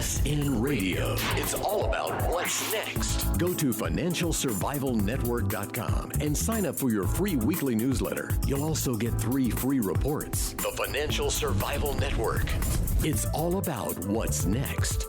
FSN Radio. It's all about what's next. Go to financialsurvivalnetwork.com and sign up for your free weekly newsletter. You'll also get 3 free reports. The Financial Survival Network. It's all about what's next.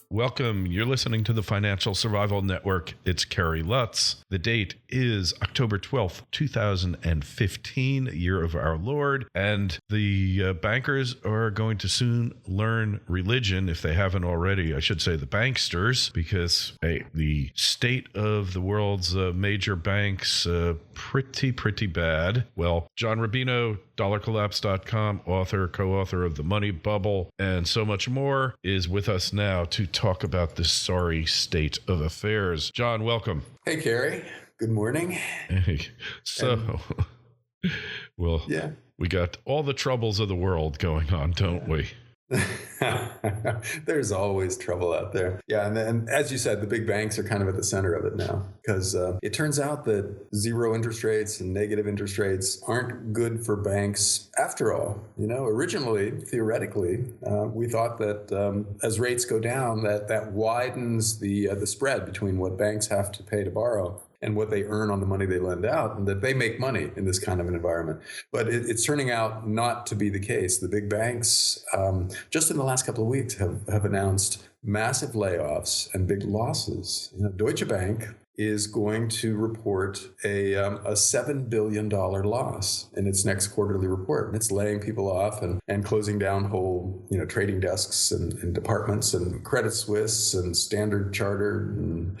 Welcome. You're listening to the Financial Survival Network. It's Kerry, Lutz. The date is October 12th, 2015, year of our Lord. And the bankers are going to soon learn religion, if they haven't already. I should say the banksters, because the state of the world's major banks, pretty bad. Well, John Rubino, DollarCollapse.com, author, co-author of The Money Bubble, and so much more, is with us now to talk about this sorry state of affairs. John, welcome. Hey, Kerry. Good morning. Hey. So, well, yeah, we got all the troubles of the world going on, don't we? There's always trouble out there. Yeah, and as you said, the big banks are kind of at the center of it now, because it turns out that zero interest rates and negative interest rates aren't good for banks after all. You know, originally, theoretically, we thought that as rates go down, that widens the spread between what banks have to pay to borrow and what they earn on the money they lend out, and that they make money in this kind of an environment. But it's turning out not to be the case. The big banks, just in the last couple of weeks, have announced massive layoffs and big losses. You know, Deutsche Bank is going to report a $7 billion loss in its next quarterly report. And it's laying people off and closing down whole, trading desks and departments, and Credit Suisse and Standard Chartered and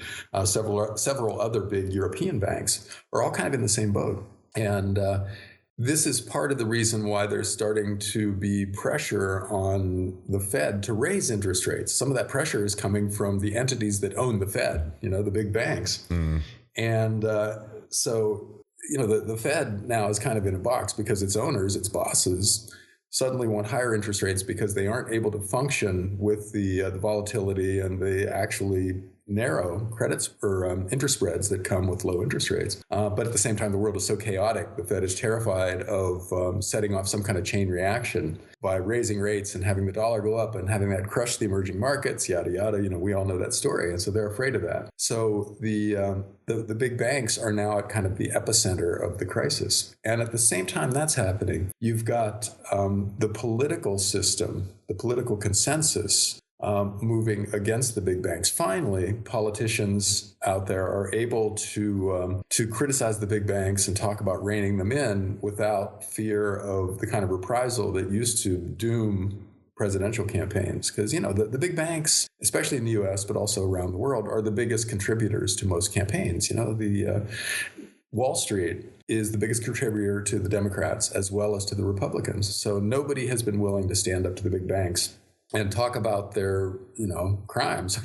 several other big European banks are all kind of in the same boat. And this is part of the reason why there's starting to be pressure on the Fed to raise interest rates. Some of that pressure is coming from the entities that own the Fed, the big banks. And so the Fed now is kind of in a box because its owners, its bosses, suddenly want higher interest rates because they aren't able to function with the volatility and the actually narrow credits or interest spreads that come with low interest rates. But at the same time, the world is so chaotic, the Fed is terrified of setting off some kind of chain reaction by raising rates and having the dollar go up and having that crush the emerging markets, yada, yada. We all know that story. And so they're afraid of that. So the big banks are now at kind of the epicenter of the crisis. And at the same time that's happening, you've got the political system, the political consensus moving against the big banks. Finally, politicians out there are able to criticize the big banks and talk about reining them in without fear of the kind of reprisal that used to doom presidential campaigns. Because, the big banks, especially in the U.S., but also around the world, are the biggest contributors to most campaigns. Wall Street is the biggest contributor to the Democrats as well as to the Republicans. So nobody has been willing to stand up to the big banks and talk about their, crimes.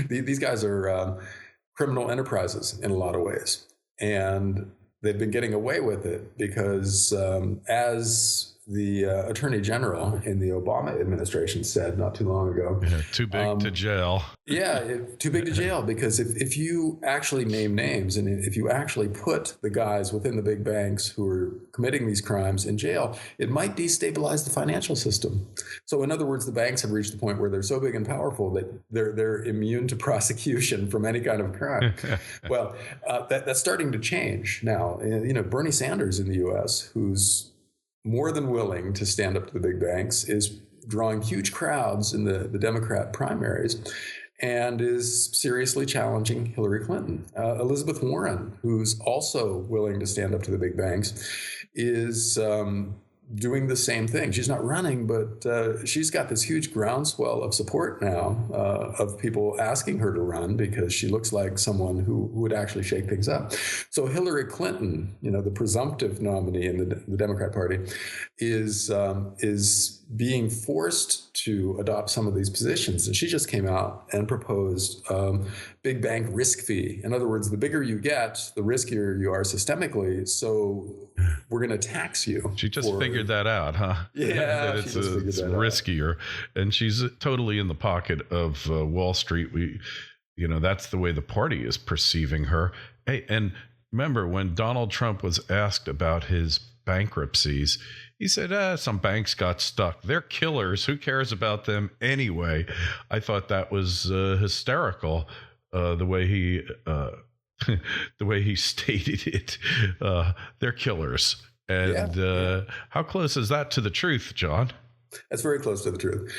These guys are criminal enterprises in a lot of ways. And they've been getting away with it because as the Attorney General in the Obama administration said not too long ago. Yeah, too big to jail. Too big to jail, because if you actually name names and if you actually put the guys within the big banks who are committing these crimes in jail, it might destabilize the financial system. So in other words, the banks have reached the point where they're so big and powerful that they're immune to prosecution from any kind of crime. Well, that's starting to change now. Bernie Sanders in the U.S., who's more than willing to stand up to the big banks, is drawing huge crowds in the Democrat primaries and is seriously challenging Hillary Clinton. Elizabeth Warren, who's also willing to stand up to the big banks, is doing the same thing. She's not running, but she's got this huge groundswell of support now of people asking her to run because she looks like someone who would actually shake things up. So Hillary Clinton, the presumptive nominee in the Democrat Party, is being forced to adopt some of these positions. And she just came out and proposed big bank risk fee. In other words, the bigger you get, the riskier you are systemically. So we're going to tax you. She just figured that out, huh? Yeah, that it's riskier. And she's totally in the pocket of Wall Street. That's the way the party is perceiving her. Hey, and remember when Donald Trump was asked about his bankruptcies. He said, some banks got stuck. They're killers. Who cares about them anyway? I thought that was hysterical, the way he the way he stated it. They're killers. And how close is that to the truth, John? That's very close to the truth.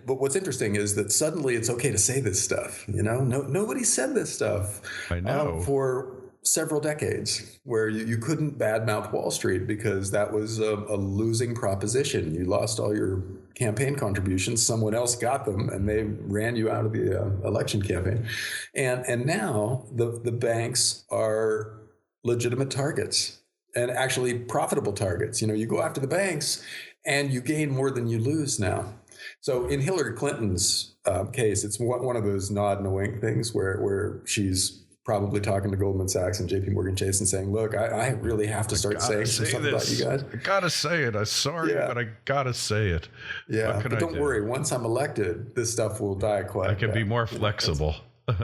But what's interesting is that suddenly it's okay to say this stuff. Nobody said this stuff. I know. For several decades, where you couldn't badmouth Wall Street because that was a losing proposition. You lost all your campaign contributions. Someone else got them, and they ran you out of the election campaign. And now the banks are legitimate targets, and actually profitable targets. You go after the banks, and you gain more than you lose now. So in Hillary Clinton's case, it's one of those nod and a wink things where she's probably talking to Goldman Sachs and JP Morgan Chase and saying, look, I really have to start saying some stuff about you guys. I got to say it. I'm sorry, but I got to say it. Yeah, but don't worry. Once I'm elected, this stuff will die quietly. I can be more flexible.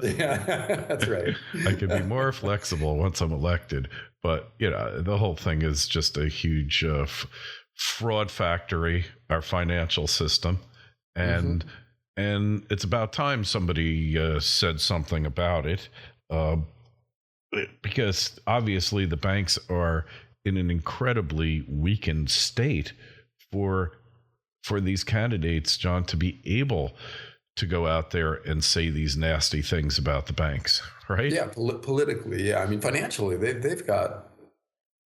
Yeah, that's right. I can be more flexible once I'm elected. But, the whole thing is just a huge fraud factory, our financial system. And it's about time somebody said something about it. Because obviously the banks are in an incredibly weakened state for these candidates, John, to be able to go out there and say these nasty things about the banks, right? Yeah, politically, yeah. I mean, financially, they've got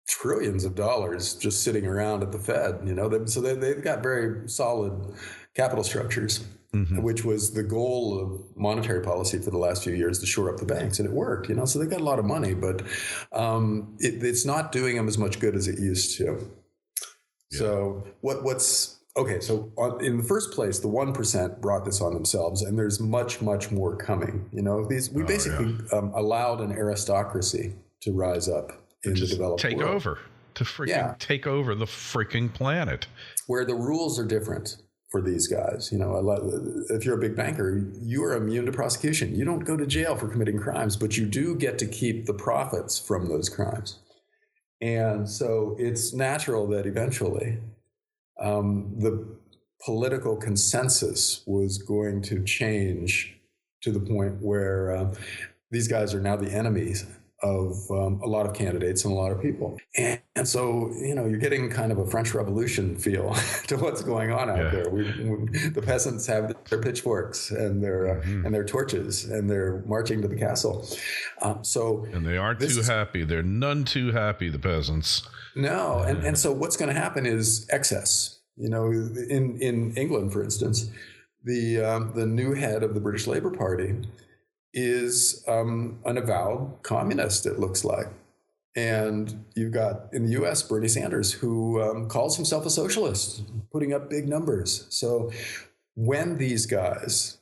trillions of dollars just sitting around at the Fed. So they've got very solid capital structures. Which was the goal of monetary policy for the last few years, to shore up the banks, and it worked. So they've got a lot of money, but it's not doing them as much good as it used to. Yeah. So what's okay? So in the first place, the 1% brought this on themselves, and there's much more coming. We basically allowed an aristocracy to rise up in the developed world. Take over the freaking planet, where the rules are different. For these guys, if you're a big banker, you are immune to prosecution. You don't go to jail for committing crimes, but you do get to keep the profits from those crimes. And so it's natural that eventually the political consensus was going to change to the point where these guys are now the enemies of a lot of candidates and a lot of people. And so, you're getting kind of a French Revolution feel to what's going on out there. The peasants have their pitchforks and their torches, and they're marching to the castle. And they aren't too happy. They're none too happy, the peasants. No. And so what's going to happen is excess. In England, for instance, the new head of the British Labour Party is an avowed communist, it looks like. And you've got in the U.S. Bernie Sanders, who calls himself a socialist, putting up big numbers. So when these guys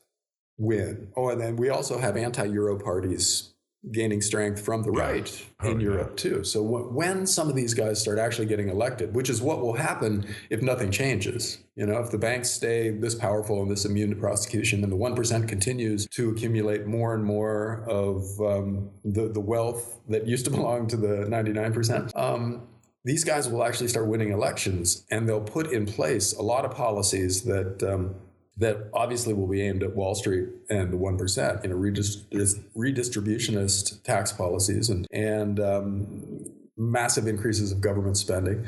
win, and then we also have anti-Euro parties gaining strength from the right in Europe too. So when some of these guys start actually getting elected, which is what will happen if nothing changes, if the banks stay this powerful and this immune to prosecution, and the 1% continues to accumulate more and more of the wealth that used to belong to the 99%, these guys will actually start winning elections, and they'll put in place a lot of policies that obviously will be aimed at Wall Street and the 1%, redistributionist tax policies and massive increases of government spending.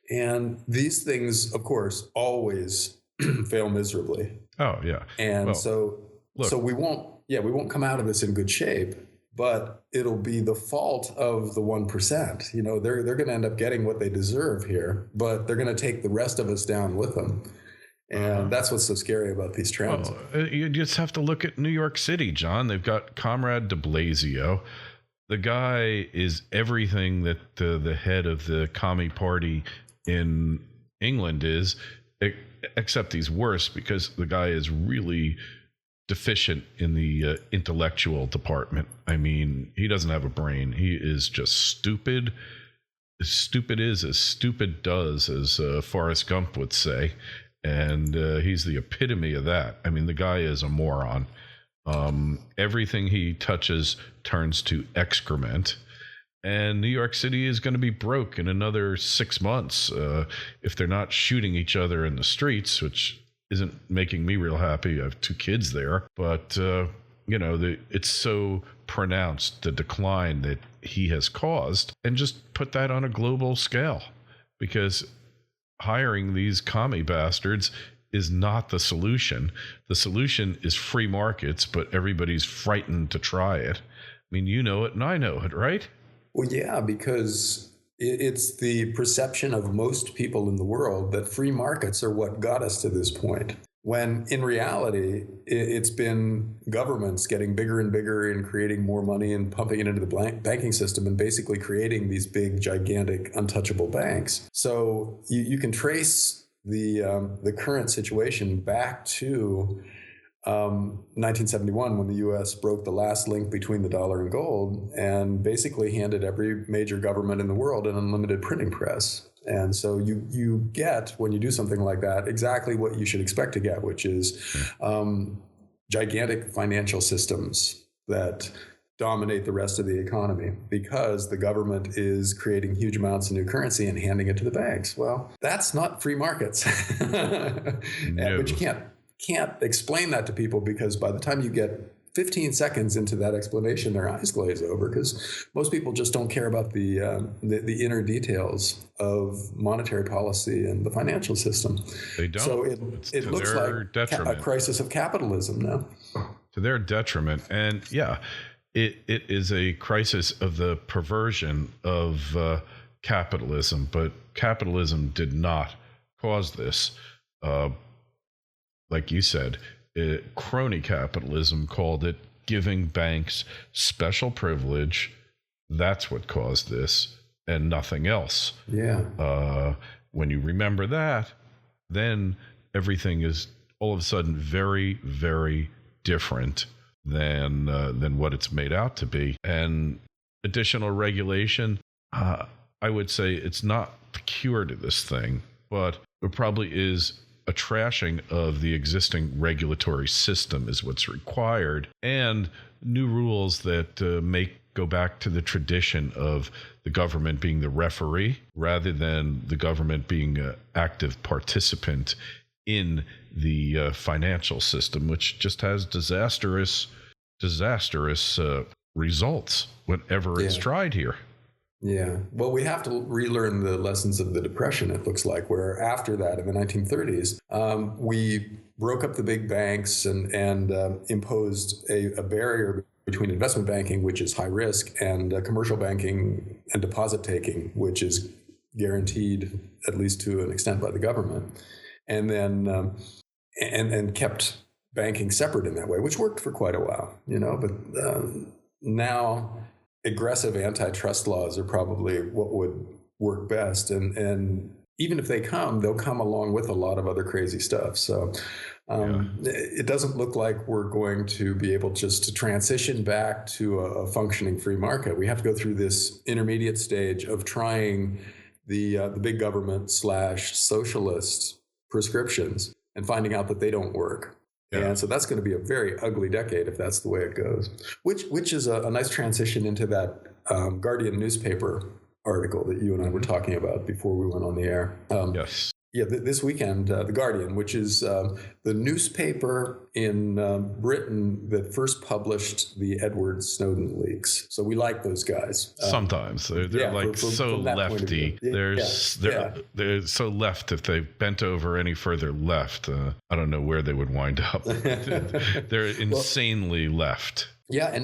And these things, of course, always fail miserably. Oh, yeah. And so we won't come out of this in good shape, but it'll be the fault of the 1%. They're going to end up getting what they deserve here, but they're going to take the rest of us down with them. And that's what's so scary about these trends. Well, you just have to look at New York City, John. They've got Comrade de Blasio. The guy is everything that the head of the commie party in England is, except he's worse because the guy is really deficient in the intellectual department. I mean, he doesn't have a brain. He is just stupid. As stupid is as stupid does, as Forrest Gump would say. And he's the epitome of that. I mean, the guy is a moron. Everything he touches turns to excrement. And New York City is going to be broke in another 6 months if they're not shooting each other in the streets, which isn't making me real happy. I have 2 kids there. But, it's so pronounced, the decline that he has caused. And just put that on a global scale, because hiring these commie bastards is not the solution. The solution is free markets, but everybody's frightened to try it. I mean, you know it and I know it, right? Well, yeah, because it's the perception of most people in the world that free markets are what got us to this point. When in reality, it's been governments getting bigger and bigger and creating more money and pumping it into the banking system and basically creating these big, gigantic, untouchable banks. So you can trace the current situation back to 1971, when the U.S. broke the last link between the dollar and gold and basically handed every major government in the world an unlimited printing press. And so you get, when you do something like that, exactly what you should expect to get, which is gigantic financial systems that dominate the rest of the economy because the government is creating huge amounts of new currency and handing it to the banks. Well, that's not free markets. No. But you can't explain that to people, because by the time you get 15 seconds into that explanation, their eyes glaze over, because most people just don't care about the inner details of monetary policy and the financial system. They don't. So it looks like a crisis of capitalism now. To their detriment. And yeah, it is a crisis of the perversion of capitalism, but capitalism did not cause this. Like you said, crony capitalism called it, giving banks special privilege. That's what caused this, and nothing else. Yeah. When you remember that, then everything is all of a sudden very, very different than what it's made out to be. And additional regulation, I would say it's not the cure to this thing, but it probably is a trashing of the existing regulatory system is what's required, and new rules that go back to the tradition of the government being the referee rather than the government being an active participant in the financial system, which just has disastrous results whenever it's tried here. Yeah. Well, we have to relearn the lessons of the Depression, it looks like, where after that, in the 1930s, we broke up the big banks and imposed a barrier between investment banking, which is high risk, and commercial banking and deposit taking, which is guaranteed, at least to an extent, by the government. And then and kept banking separate in that way, which worked for quite a while, but now aggressive antitrust laws are probably what would work best. And even if they'll come along with a lot of other crazy stuff. So it doesn't look like we're going to be able just to transition back to a functioning free market. We have to go through this intermediate stage of trying the big government / socialist prescriptions and finding out that they don't work. Yeah. And so that's going to be a very ugly decade if that's the way it goes, which is a nice transition into that Guardian newspaper article that you and I were talking about before we went on the air. Yes. Yeah, this weekend, The Guardian, which is the newspaper in Britain that first published the Edward Snowden leaks. So we like those guys. Sometimes they're so lefty. They're so left. If they bent over any further left, I don't know where they would wind up. They're insanely left. Yeah,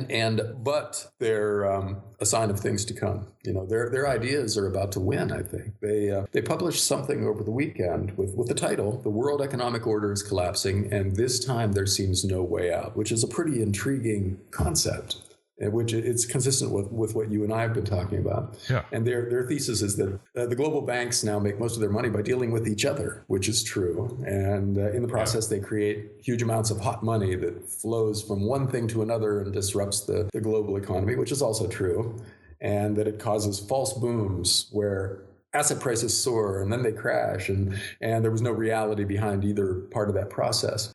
but they're a sign of things to come. Their ideas are about to win, I think. They published something over the weekend with the title, "The World Economic Order is Collapsing, and this time there seems no way out," which is a pretty intriguing concept, which it's consistent with what you and I have been talking about. Yeah. And their thesis is that the global banks now make most of their money by dealing with each other, which is true. And in the process, they create huge amounts of hot money that flows from one thing to another and disrupts the global economy, which is also true. And that it causes false booms where asset prices soar and then they crash, and there was no reality behind either part of that process.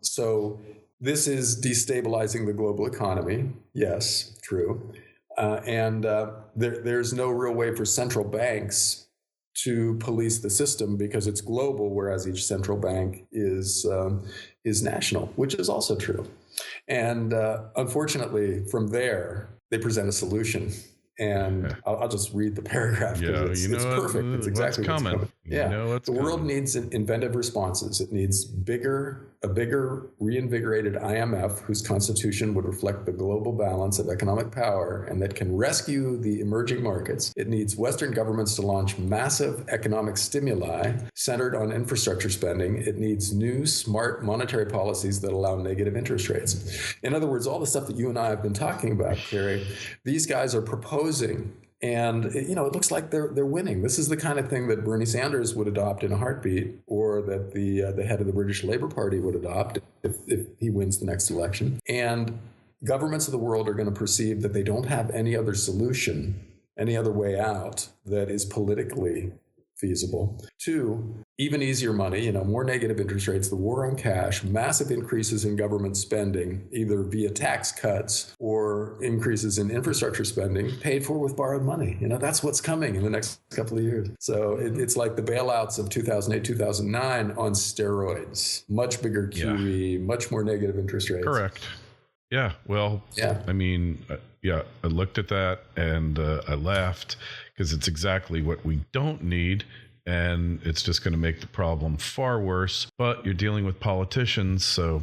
So this is destabilizing the global economy. Yes, true. There's no real way for central banks to police the system because it's global, whereas each central bank is national, which is also true. And unfortunately, from there, they present a solution. And I'll just read the paragraph because it's perfect. It's exactly what's coming. The world needs inventive responses. It needs a bigger, reinvigorated IMF whose constitution would reflect the global balance of economic power and that can rescue the emerging markets. It needs Western governments to launch massive economic stimuli centered on infrastructure spending. It needs new, smart monetary policies that allow negative interest rates. In other words, all the stuff that you and I have been talking about, Kerry, these guys are proposing. And, it looks like they're winning. This is the kind of thing that Bernie Sanders would adopt in a heartbeat, or that the head of the British Labour Party would adopt if he wins the next election. And governments of the world are going to perceive that they don't have any other solution, any other way out that is politically feasible. 2, even easier money, more negative interest rates, the war on cash, massive increases in government spending, either via tax cuts or increases in infrastructure spending, paid for with borrowed money. That's what's coming in the next couple of years. So it's like the bailouts of 2008, 2009 on steroids, much bigger QE, much more negative interest rates. Correct. Yeah. Well, I mean, I looked at that and I laughed because it's exactly what we don't need. And it's just going to make the problem far worse. But you're dealing with politicians, so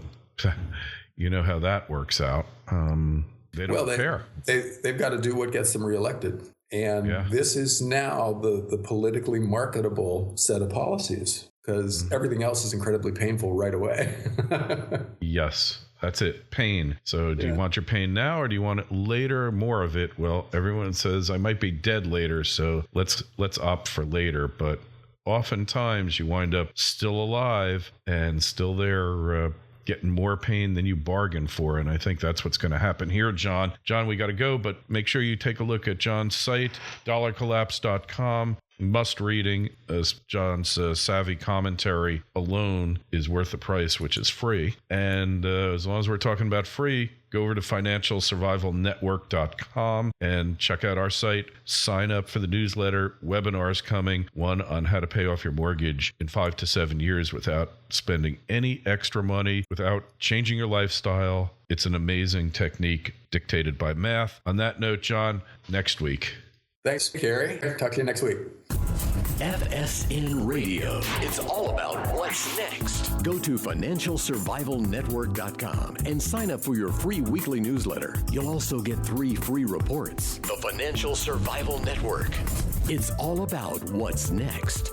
you know how that works out. They don't care. They've got to do what gets them reelected. And this is now the politically marketable set of policies because everything else is incredibly painful right away. Yes. That's it. Pain. So do you want your pain now or do you want it later? More of it? Well, everyone says I might be dead later, so let's opt for later. But oftentimes you wind up still alive and still there getting more pain than you bargained for. And I think that's what's going to happen here, John. John, we got to go, but make sure you take a look at John's site, dollarcollapse.com. Must reading, as John's savvy commentary alone is worth the price, which is free. And as long as we're talking about free, go over to financialsurvivalnetwork.com and check out our site. Sign up for the newsletter. Webinars coming. One on how to pay off your mortgage in 5 to 7 years without spending any extra money, without changing your lifestyle. It's an amazing technique dictated by math. On that note, John, next week. Thanks, Kerry. Talk to you next week. FSN Radio. It's all about what's next. Go to financialsurvivalnetwork.com and sign up for your free weekly newsletter. You'll also get 3 free reports. The Financial Survival Network. It's all about what's next.